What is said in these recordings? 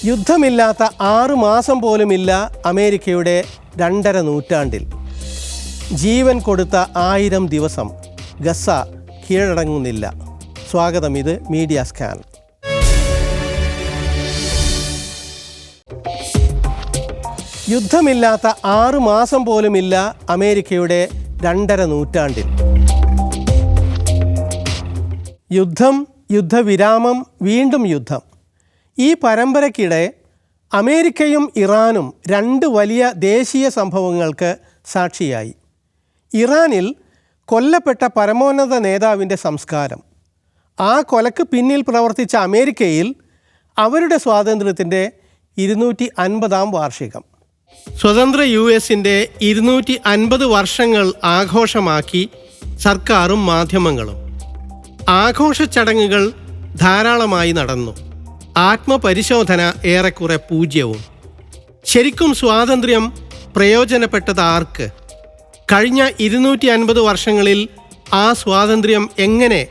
യുദ്ധമില്ലാത്ത 6 മാസം പോലുമില്ല അമേരിക്കയുടെ 2.5 നൂറ്റാണ്ടിൽ. ജീവൻ കൊടുത്ത 1000 ദിവസം ഗസ കീഴടങ്ങുന്നില്ല. സ്വാഗതം, ഇത് മീഡിയ സ്കാൻ. യുദ്ധമില്ലാത്ത 6 മാസം പോലുമില്ല അമേരിക്കയുടെ 2.5 നൂറ്റാണ്ടിൽ. യുദ്ധം, യുദ്ധവിരാമം, വീണ്ടും യുദ്ധം. ഈ പരമ്പരയ്ക്കിടെ അമേരിക്കയും ഇറാനും 2 വലിയ ദേശീയ സംഭവങ്ങൾക്ക് സാക്ഷിയായി. ഇറാനിൽ കൊല്ലപ്പെട്ട പരമോന്നത നേതാവിൻ്റെ സംസ്കാരം, ആ കൊലക്ക് പിന്നിൽ പ്രവർത്തിച്ച അമേരിക്കയിൽ അവരുടെ സ്വാതന്ത്ര്യത്തിൻ്റെ 250-ാം വാർഷികം. സ്വതന്ത്ര US-ൻ്റെ 250 വർഷങ്ങൾ ആഘോഷമാക്കി സർക്കാരും മാധ്യമങ്ങളും. ആഘോഷ ചടങ്ങുകൾ ധാരാളമായി നടന്നു. ആത്മപരിശോധന ഏറെക്കുറെ പൂജ്യവും. ശരിക്കും സ്വാതന്ത്ര്യം പ്രയോജനപ്പെട്ടത് ആർക്ക്? കഴിഞ്ഞ 250 വർഷങ്ങളിൽ ആ സ്വാതന്ത്ര്യം എങ്ങനെ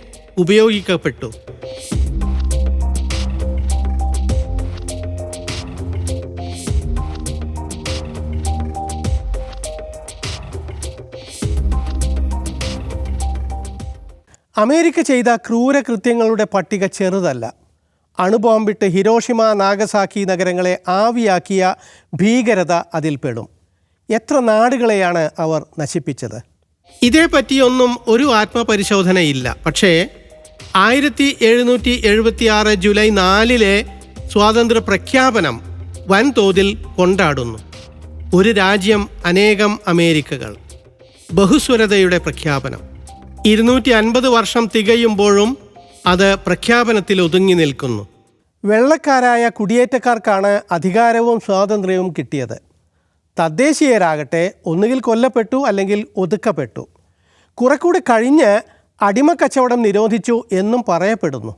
ഉപയോഗിക്കപ്പെട്ടു? അമേരിക്ക ചെയ്ത ക്രൂരകൃത്യങ്ങളുടെ പട്ടിക ചെറുതല്ല. അണുബോംബിട്ട് ഹിരോഷിമ, നാഗസാക്കി നഗരങ്ങളെ ആവിയാക്കിയ ഭീകരത അതിൽപ്പെടും. എത്ര നാടുകളെയാണ് അവർ നശിപ്പിച്ചത്? ഇതേപ്പറ്റിയൊന്നും ഒരു ആത്മപരിശോധനയില്ല. പക്ഷേ 1776 ജൂലൈ 4 സ്വാതന്ത്ര്യ പ്രഖ്യാപനം വൻതോതിൽ കൊണ്ടാടുന്നു. ഒരു രാജ്യം, അനേകം അമേരിക്കകൾ, ബഹുസ്വരതയുടെ പ്രഖ്യാപനം. 250 വർഷം തികയുമ്പോഴും അത് പ്രഖ്യാപനത്തിൽ ഒതുങ്ങി നിൽക്കുന്നു. വെള്ളക്കാരായ കുടിയേറ്റക്കാർക്കാണ് അധികാരവും സ്വാതന്ത്ര്യവും കിട്ടിയത്. തദ്ദേശീയരാകട്ടെ ഒന്നുകിൽ കൊല്ലപ്പെട്ടു അല്ലെങ്കിൽ ഒതുക്കപ്പെട്ടു. കുറെക്കൂടെ കഴിഞ്ഞ് അടിമക്കച്ചവടം നിരോധിച്ചു എന്നും പറയപ്പെടുന്നു.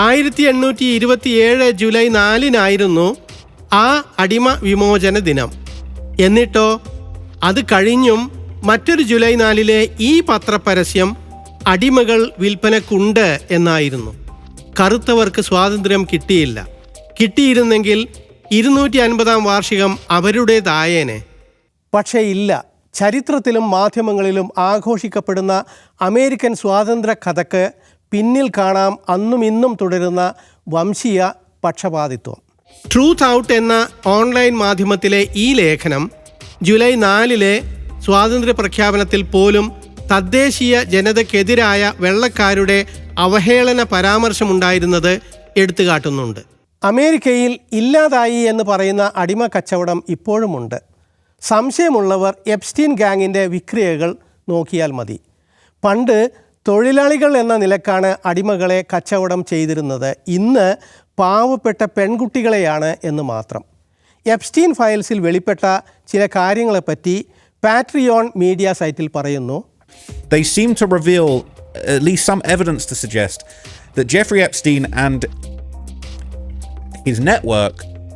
1827 ജൂലൈ 4 ആ അടിമ വിമോചന ദിനം. എന്നിട്ടോ അത് കഴിഞ്ഞും മറ്റൊരു ജൂലൈ 4 ഈ പത്രപരസ്യം അടിമകൾ വിൽപ്പനക്കുണ്ട് എന്നായിരുന്നു. കറുത്തവർക്ക് സ്വാതന്ത്ര്യം കിട്ടിയില്ല. കിട്ടിയിരുന്നെങ്കിൽ 250-ാം വാർഷികം അവരുടേതായേനെ. പക്ഷേ ഇല്ല. ചരിത്രത്തിലും മാധ്യമങ്ങളിലും ആഘോഷിക്കപ്പെടുന്ന അമേരിക്കൻ സ്വാതന്ത്ര്യ കഥയ്ക്ക് പിന്നിൽ കാണാം അന്നും ഇന്നും തുടരുന്ന വംശീയ പക്ഷപാതിത്വം. ട്രൂത്ത് ഔട്ട് എന്ന ഓൺലൈൻ മാധ്യമത്തിലെ ഈ ലേഖനം ജൂലൈ 4 സ്വാതന്ത്ര്യ പ്രഖ്യാപനത്തിൽ പോലും തദ്ദേശീയ ജനതയ്ക്കെതിരായ വെള്ളക്കാരുടെ അവഹേളന പരാമർശമുണ്ടായിരുന്നത് എടുത്തുകാട്ടുന്നുണ്ട്. അമേരിക്കയിൽ ഇല്ലാതായി എന്ന് പറയുന്ന അടിമ കച്ചവടം ഇപ്പോഴുമുണ്ട്. സംശയമുള്ളവർ എപ്സ്റ്റീൻ ഗാങ്ങിൻ്റെ വിക്രിയകൾ നോക്കിയാൽ മതി. പണ്ട് തൊഴിലാളികൾ എന്ന നിലക്കാണ് അടിമകളെ കച്ചവടം ചെയ്തിരുന്നത്. ഇന്ന് പാവപ്പെട്ട പെൺകുട്ടികളെയാണ് എന്ന് മാത്രം. എപ്സ്റ്റീൻ ഫയൽസിൽ വെളിപ്പെട്ട ചില കാര്യങ്ങളെപ്പറ്റി പാട്രിയോൺ മീഡിയ സൈറ്റിൽ പറയുന്നു. They seem to reveal at least some evidence to suggest that Jeffrey Epstein and his network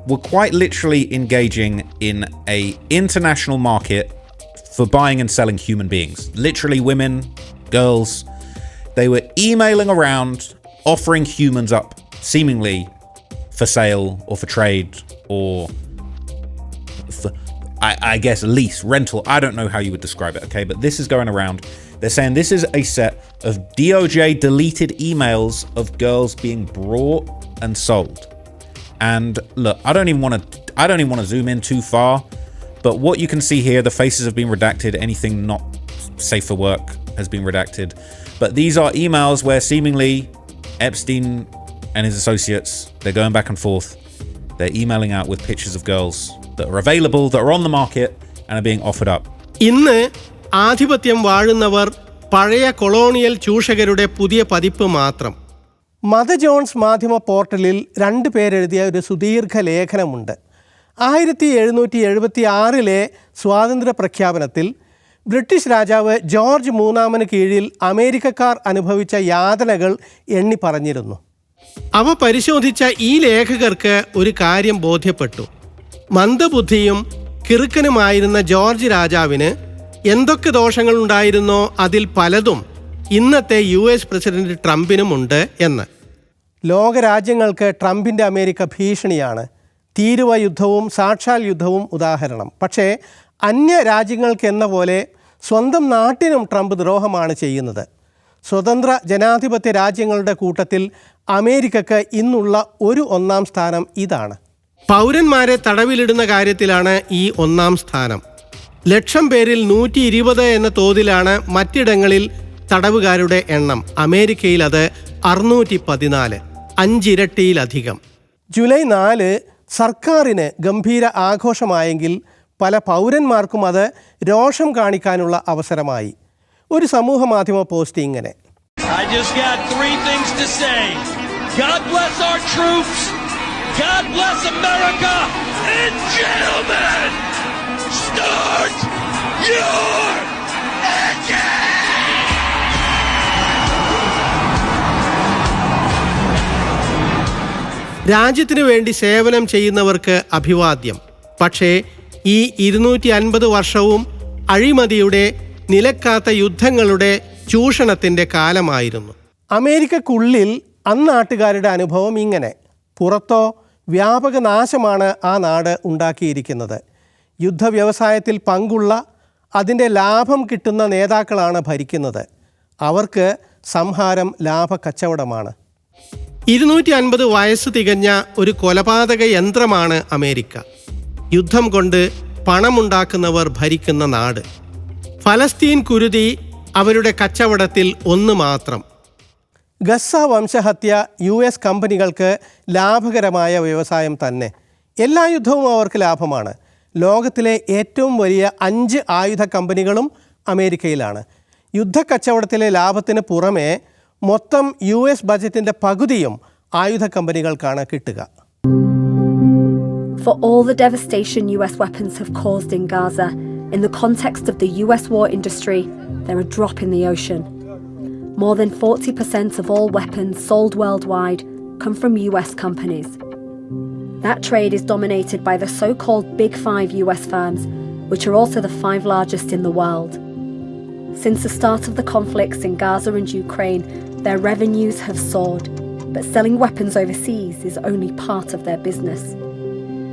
were quite literally engaging in a international market for buying and selling human beings. Literally women, girls. They were emailing around, offering humans up seemingly for sale or for trade or for, I guess, lease, rental. I don't know how you would describe it, okay? But this is going around. They're saying this is a set of DOJ deleted emails of girls being brought and sold. And look, I don't even want to zoom in too far, but what you can see here, the faces have been redacted. Anything not safe for work has been redacted. But these are emails where seemingly Epstein and his associates, they're going back and forth. They're emailing out with pictures of girls that are available, that are on the market and are being offered up. ഇന്ന് ആധിപത്യം വാഴുന്നവർ പഴയ colonial ചൂഷകരുടെ പുതിയ പതിപ്പ് മാത്രം. മത John's മാധ്യമ പോർട്ടലിൽ 2 പേരെഴുതിയ ഒരു സുദീർഘ ലേഖനമുണ്ട്. 1776 സ്വാതന്ത്ര്യ പ്രഖ്യാപനത്തിൽ ബ്രിട്ടീഷ് രാജാവ് ജോർജ് 3 കീഴിൽ അമേരിക്കക്കാർ അനുഭവിച്ച യാതനകൾ എണ്ണി പറഞ്ഞിരുന്നു. അവ പരിശോധിച്ച ഈ ലേഖകർക്ക് ഒരു കാര്യം ബോധ്യപ്പെട്ടു. മന്ദബുദ്ധിയും കിറുക്കനുമായിരുന്ന ജോർജ് രാജാവിന് എന്തൊക്കെ ദോഷങ്ങളുണ്ടായിരുന്നോ അതിൽ പലതും ഇന്നത്തെ US പ്രസിഡന്റ് ട്രംപിനുമുണ്ട് എന്ന്. ലോകരാജ്യങ്ങൾക്ക് ട്രംപിൻ്റെ അമേരിക്ക ഭീഷണിയാണ്. തീരുവ യുദ്ധവും സാക്ഷാൽ യുദ്ധവും ഉദാഹരണം. പക്ഷേ അന്യ രാജ്യങ്ങൾക്കെന്ന പോലെ സ്വന്തം നാട്ടിനും ട്രംപ് ദ്രോഹമാണ് ചെയ്യുന്നത്. സ്വതന്ത്ര ജനാധിപത്യ രാജ്യങ്ങളുടെ കൂട്ടത്തിൽ അമേരിക്കക്ക് ഇന്നുള്ള ഒരു ഒന്നാം സ്ഥാനം ഇതാണ്. പൗരന്മാരെ തടവിലിടുന്ന കാര്യത്തിലാണ് ഈ ഒന്നാം സ്ഥാനം. 1,00,000 പേരിൽ 120 എന്ന തോതിലാണ് മറ്റിടങ്ങളിൽ തടവുകാരുടെ എണ്ണം. അമേരിക്കയിൽ അത് 614, 5 ഇരട്ടിയിലധികം. ജൂലൈ 4 സർക്കാരിന് ഗംഭീര ആഘോഷമായെങ്കിൽ പല പൗരന്മാർക്കും അത് രോഷം കാണിക്കാനുള്ള അവസരമായി. ഒരു സമൂഹ മാധ്യമ പോസ്റ്റ് ഇങ്ങനെ: I just got 3 things to say. God bless our troops. God bless America. And gentlemen, start your engine. രാജ്യത്തിനു വേണ്ടി സേവനം ചെയ്യുന്നവർക്ക് അഭിവാദ്യം. പക്ഷേ ഈ 250 വർഷവും അഴിമതിയുടെ, നിലക്കാത്ത യുദ്ധങ്ങളുടെ, ചൂഷണത്തിൻ്റെ കാലമായിരുന്നു. അമേരിക്കക്കുള്ളിൽ അന്നാട്ടുകാരുടെ അനുഭവം ഇങ്ങനെ. പുറത്തോ വ്യാപക നാശമാണ് ആ നാട് ഉണ്ടാക്കിയിരിക്കുന്നത്. യുദ്ധവ്യവസായത്തിൽ പങ്കുള്ള, അതിൻ്റെ ലാഭം കിട്ടുന്ന നേതാക്കളാണ് ഭരിക്കുന്നത്. അവർക്ക് സംഹാരം ലാഭക്കച്ചവടമാണ്. 250 വയസ്സ് തികഞ്ഞ ഒരു കൊലപാതക യന്ത്രമാണ് അമേരിക്ക. യുദ്ധം കൊണ്ട് പണമുണ്ടാക്കുന്നവർ ഭരിക്കുന്ന നാട്. ഫലസ്തീൻ കുരുതി അവരുടെ കച്ചവടത്തിൽ ഒന്ന് മാത്രം. ഗസ വംശഹത്യ US കമ്പനികൾക്ക് ലാഭകരമായ വ്യവസായം തന്നെ. എല്ലാ യുദ്ധവും അവർക്ക് ലാഭമാണ്. ലോകത്തിലെ ഏറ്റവും വലിയ 5 ആയുധ കമ്പനികളും അമേരിക്കയിലാണ്. യുദ്ധക്കച്ചവടത്തിലെ ലാഭത്തിന് പുറമെ മൊത്തം US ബജറ്റിൻ്റെ പകുതിയും ആയുധ കമ്പനികൾക്കാണ് കിട്ടുക. For all the devastation US weapons have caused in Gaza, in the context of the US war industry, they're a drop in the ocean. More than 40% of all weapons sold worldwide come from US companies. That trade is dominated by the so-called Big 5 US firms, which are also the 5 largest in the world. Since the start of the conflicts in Gaza and Ukraine, their revenues have soared, but selling weapons overseas is only part of their business.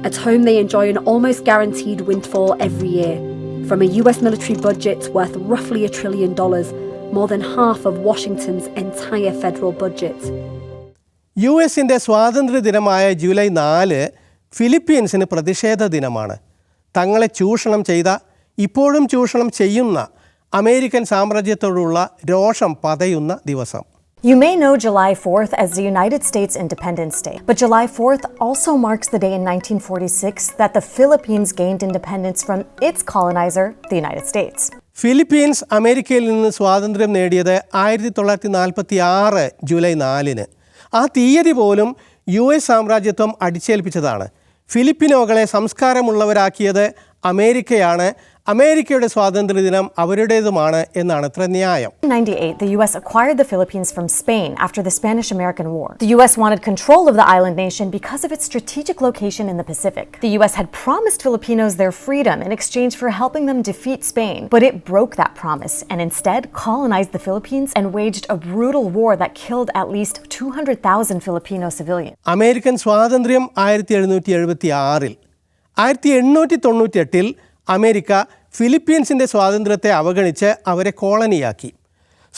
At home, they enjoy an almost guaranteed windfall every year, from a US military budget worth roughly $1 trillion, more than half of Washington's entire federal budget. US-ന്റെ സ്വാതന്ത്ര്യ ദിനമായ July 4 ഫിലിപ്പീൻസിന് പ്രതിഷേധ ദിനമാണ്. തങ്ങളെ ചൂഷണം ചെയ്ത, ഇപ്പോഴും ചൂഷണം ചെയ്യുന്ന അമേരിക്കൻ സാമ്രാജ്യത്തോടുള്ള രോഷം പതയുന്ന ദിവസം. You may know July 4th as the United States Independence Day, but July 4th also marks the day in 1946 that the Philippines gained independence from its colonizer, the United States. Philippines അമേരിക്കയിൽ നിന്ന് സ്വാതന്ത്ര്യം നേടിയത് 1946 July 4. ആ തീയതി പോലും US സാമ്രാജ്യത്വം അടിച്ചേൽപ്പിച്ചതാണ്. ഫിലിപ്പിനോകളെ സംസ്കാരമുള്ളവരാക്കിയത് അമേരിക്കയാണ്. അമേരിക്കയുടെ സ്വാതന്ത്ര്യദിനം അവരുടേതുമാണ് എന്നാണ് അത്ര ന്യായം. In 1998, the US acquired the Philippines from Spain after the Spanish-American War. The US wanted control of the island nation because of its strategic location in the Pacific. The US had promised Filipinos their freedom in exchange for helping them defeat Spain, but it broke that promise and instead colonized the Philippines and waged a brutal war that killed at least 200,000 Filipino civilians. American സ്വാതന്ത്ര്യം 1776. 1898 America ഫിലിപ്പീൻസിൻ്റെ സ്വാതന്ത്ര്യത്തെ അവഗണിച്ച് അവരെ കോളനിയാക്കി.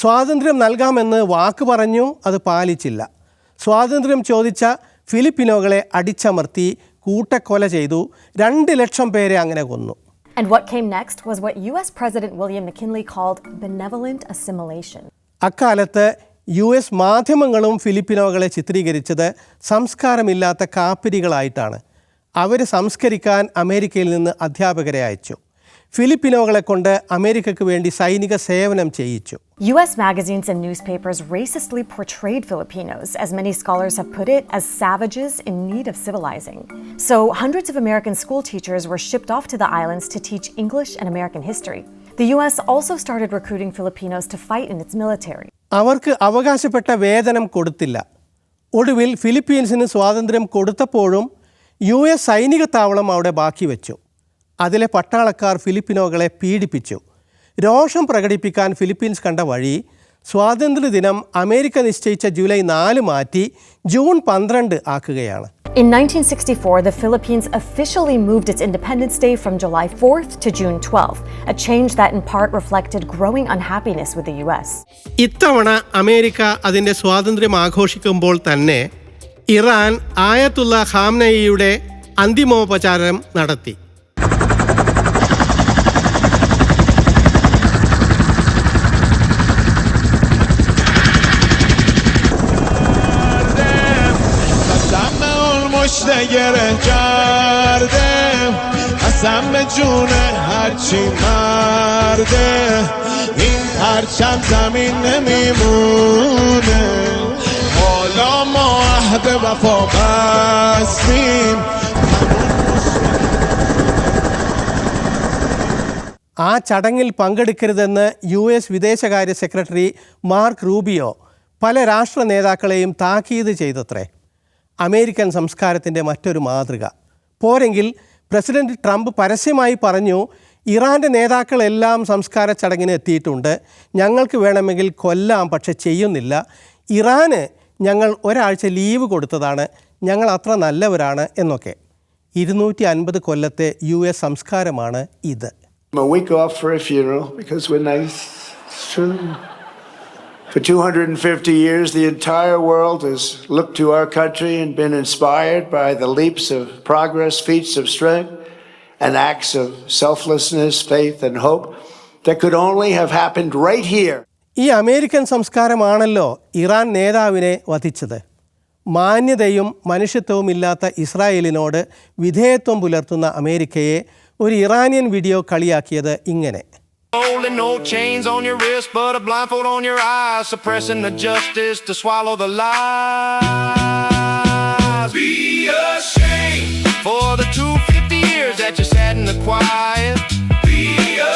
സ്വാതന്ത്ര്യം നൽകാമെന്ന് വാക്ക് പറഞ്ഞു, അത് പാലിച്ചില്ല. സ്വാതന്ത്ര്യം ചോദിച്ച ഫിലിപ്പിനോകളെ അടിച്ചമർത്തി കൂട്ടക്കൊല ചെയ്തു. 2 ലക്ഷം പേരെ അങ്ങനെ കൊന്നു. And what came next was what US President William McKinley called benevolent assimilation. അക്കാലത്ത് US മാധ്യമങ്ങളും ഫിലിപ്പിനോകളെ ചിത്രീകരിച്ചത് സംസ്കാരമില്ലാത്ത കാപ്പിരികളായിട്ടാണ്. അവരെ സംസ്കരിക്കാൻ അമേരിക്കയിൽ നിന്ന് അധ്യാപകരെ അയച്ചു. ഫിലിപ്പിനോകളെ കൊണ്ട് അമേരിക്കയ്ക്ക് വേണ്ടി സൈനിക സേവനം ചെയ്യിച്ചു. US magazines and newspapers racistly portrayed Filipinos, as many scholars have put it, as savages in need of civilizing. So hundreds of American school teachers were shipped off to the islands to teach English and American history. The US also started recruiting Filipinos to fight in its military. അവർക്ക് അവകാശപ്പെട്ട വേതനം കൊടുത്തില്ല. ഒടുവിൽ ഫിലിപ്പീൻസിന് സ്വാതന്ത്ര്യം കൊടുത്തപ്പോഴും US സൈനിക താവളം അവിടെ ബാക്കി വെച്ചു. അതിലെ പട്ടാളക്കാർ ഫിലിപ്പിനോകളെ പീഡിപ്പിച്ചു. രോഷം പ്രകടിപ്പിക്കാൻ ഫിലിപ്പീൻസ് കണ്ട വഴി സ്വാതന്ത്ര്യദിനം അമേരിക്ക നിശ്ചയിച്ച ജൂലൈ 4 മാറ്റി ജൂൺ 12 ആക്കുകയാണ്. In 1964, the Philippines officially moved its Independence Day from July 4th to June 12th, a change that in part reflected growing unhappiness with the US. ഇത്തവണ അമേരിക്ക അതിൻ്റെ സ്വാതന്ത്ര്യം ആഘോഷിക്കുമ്പോൾ തന്നെ ഇറാൻ ആയത്തുള്ള ഖാംനയിയുടെ അന്തിമോപചാരം നടത്തി. گره کردم قسم به جون هرچی مرده این پرچم زمین نمیمونه حالا ما عهد وفا بستیم. ആ ചടങ്ങിൽ പങ്കെടുക്കരുതെന്ന് US വിദേശകാര്യ സെക്രട്ടറി മാർക്ക് റൂബിയോ പല രാഷ്ട്ര നേതാക്കളെയും താക്കീത് ചെയ്തത്രേ. അമേരിക്കൻ സംസ്കാരത്തിൻ്റെ മറ്റൊരു മാതൃക. പോരെങ്കിൽ പ്രസിഡന്റ് ട്രംപ് പരസ്യമായി പറഞ്ഞു, ഇറാൻ്റെ നേതാക്കളെല്ലാം സംസ്കാര ചടങ്ങിന് എത്തിയിട്ടുണ്ട്, ഞങ്ങൾക്ക് വേണമെങ്കിൽ കൊല്ലാം, പക്ഷെ ചെയ്യുന്നില്ല. ഇറാന് ഞങ്ങൾ ഒരാഴ്ച ലീവ് കൊടുത്തതാണ്, ഞങ്ങൾ അത്ര നല്ലവരാണ് എന്നൊക്കെ. 250 കൊല്ലത്തെ US സംസ്കാരമാണ് ഇത്. A week off for a funeral because we're nice. It's true. For 250 years, the entire world has looked to our country and been inspired by the leaps of progress, feats of strength, and acts of selflessness, faith, and hope that could only have happened right here. ഈ American സംസ്കാരമാണല്ലോ Iran നേതാവിനെ വധിച്ചത്. മാന്യതയും മനുഷ്യത്വവും ഇല്ലാത്ത ഇസ്രായേലിനോട് വിധേയത്വം പുലർത്തുന്ന അമേരിക്കയെ ഒരു Iranian video കളിയാക്കിയത് ഇങ്ങനെ. Holding no chains on your wrist, but a blindfold on your eyes, suppressing the justice to swallow the lies. Be ashamed for the 250 years that you sat in the quiet. Be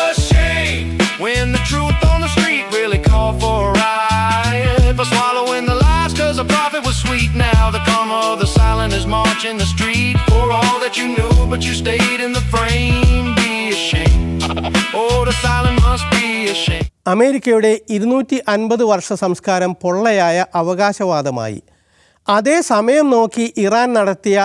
ashamed when the truth on the street really called for a riot. For swallowing the lies 'cause the prophet was sweet. Now the karma of the silent is marching the street. For all that you knew, but you stayed in the frame. Be ashamed. Oh, the silent must be ashamed. അമേരിക്കയുടെ 250 വർഷ സംസ്കാരം പൊള്ളയായ അവകാശവാദമായി. അതേ സമയം നോക്കി Iran നടത്തിയ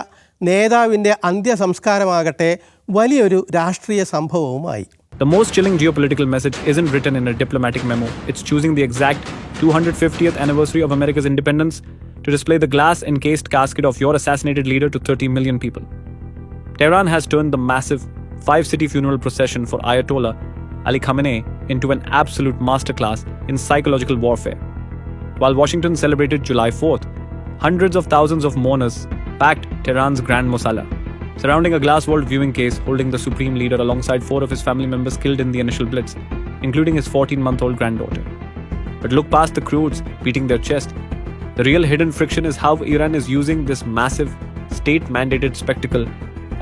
നേതാവിൻ്റെ അന്ത്യസംസ്കാരമാകട്ടെ വലിയൊരു രാഷ്ട്രീയ സംഭവവുമായി. The most chilling geopolitical message isn't written in a diplomatic memo. It's choosing the exact 250th anniversary of America's independence to display the glass-encased casket of your assassinated leader to 30 million people. Tehran has turned the massive 5-city funeral procession for Ayatollah Ali Khamenei into an absolute masterclass in psychological warfare. While Washington celebrated July 4th, hundreds of thousands of mourners packed Tehran's Grand Mosala, surrounding a glass-walled viewing case holding the supreme leader alongside 4 of his family members killed in the initial blitz, including his 14-month-old granddaughter. But look past the crowds beating their chest. The real hidden friction is how Iran is using this massive, state-mandated spectacle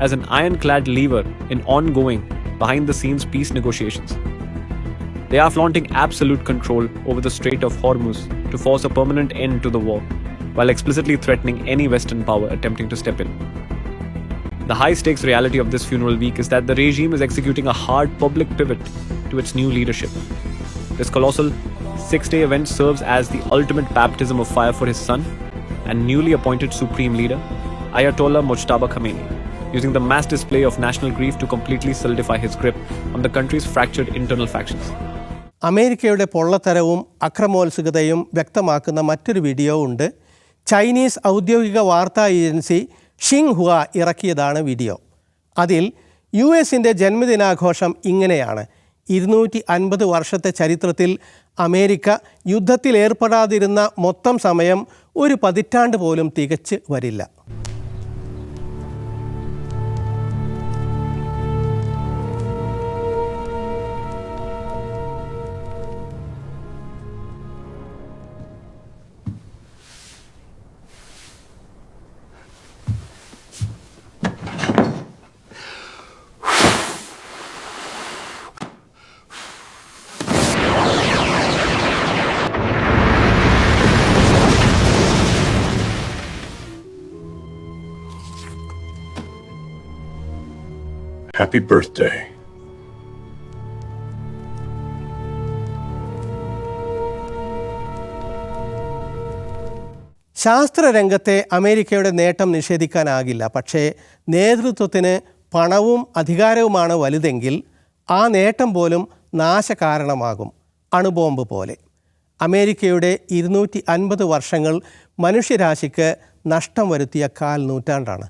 as an ironclad lever in ongoing, behind-the-scenes peace negotiations. They are flaunting absolute control over the Strait of Hormuz to force a permanent end to the war, while explicitly threatening any Western power attempting to step in. The high-stakes reality of this funeral week is that the regime is executing a hard public pivot to its new leadership. This colossal 6-day event serves as the ultimate baptism of fire for his son and newly appointed supreme leader, Ayatollah Mojtaba Khamenei, using the mass display of national grief to completely solidify his grip on the country's fractured internal factions. അമേരിക്കയുടെ പൊള്ളത്തരവും അക്രമോത്സുകതയും വ്യക്തമാക്കുന്ന മറ്റൊരു video ഉണ്ട്. Chinese ഔദ്യോഗിക വാർത്താ agency ഷിങ്ഹുവ ഇറക്കിയതാണ് video. അതിൽ US-ൻ്റെ ജന്മദിനാഘോഷം ഇങ്ങനെയാണ്. 250 വർഷത്തെ ചരിത്രത്തിൽ അമേരിക്ക യുദ്ധത്തിലേർപ്പെടാതിരുന്ന മൊത്തം സമയം ഒരു പതിറ്റാണ്ട് പോലും തികച്ച് വരില്ല. Happy birthday. ശാസ്ത്രരംഗത്തെ അമേരിക്കയുടെ നേട്ടം നിഷേധിക്കാനാകില്ല. പക്ഷേ നേതൃത്വത്തിന് പണവും അധികാരവുമാണ് വലുതെങ്കിൽ ആ നേട്ടം പോലും നാശകാരണമാകും. അണുബോംബ് പോലെ. അമേരിക്കയുടെ 250 വർഷങ്ങൾ മനുഷ്യരാശിക്ക് നഷ്ടം വരുത്തിയ 1/4 നൂറ്റാണ്ടാണ്.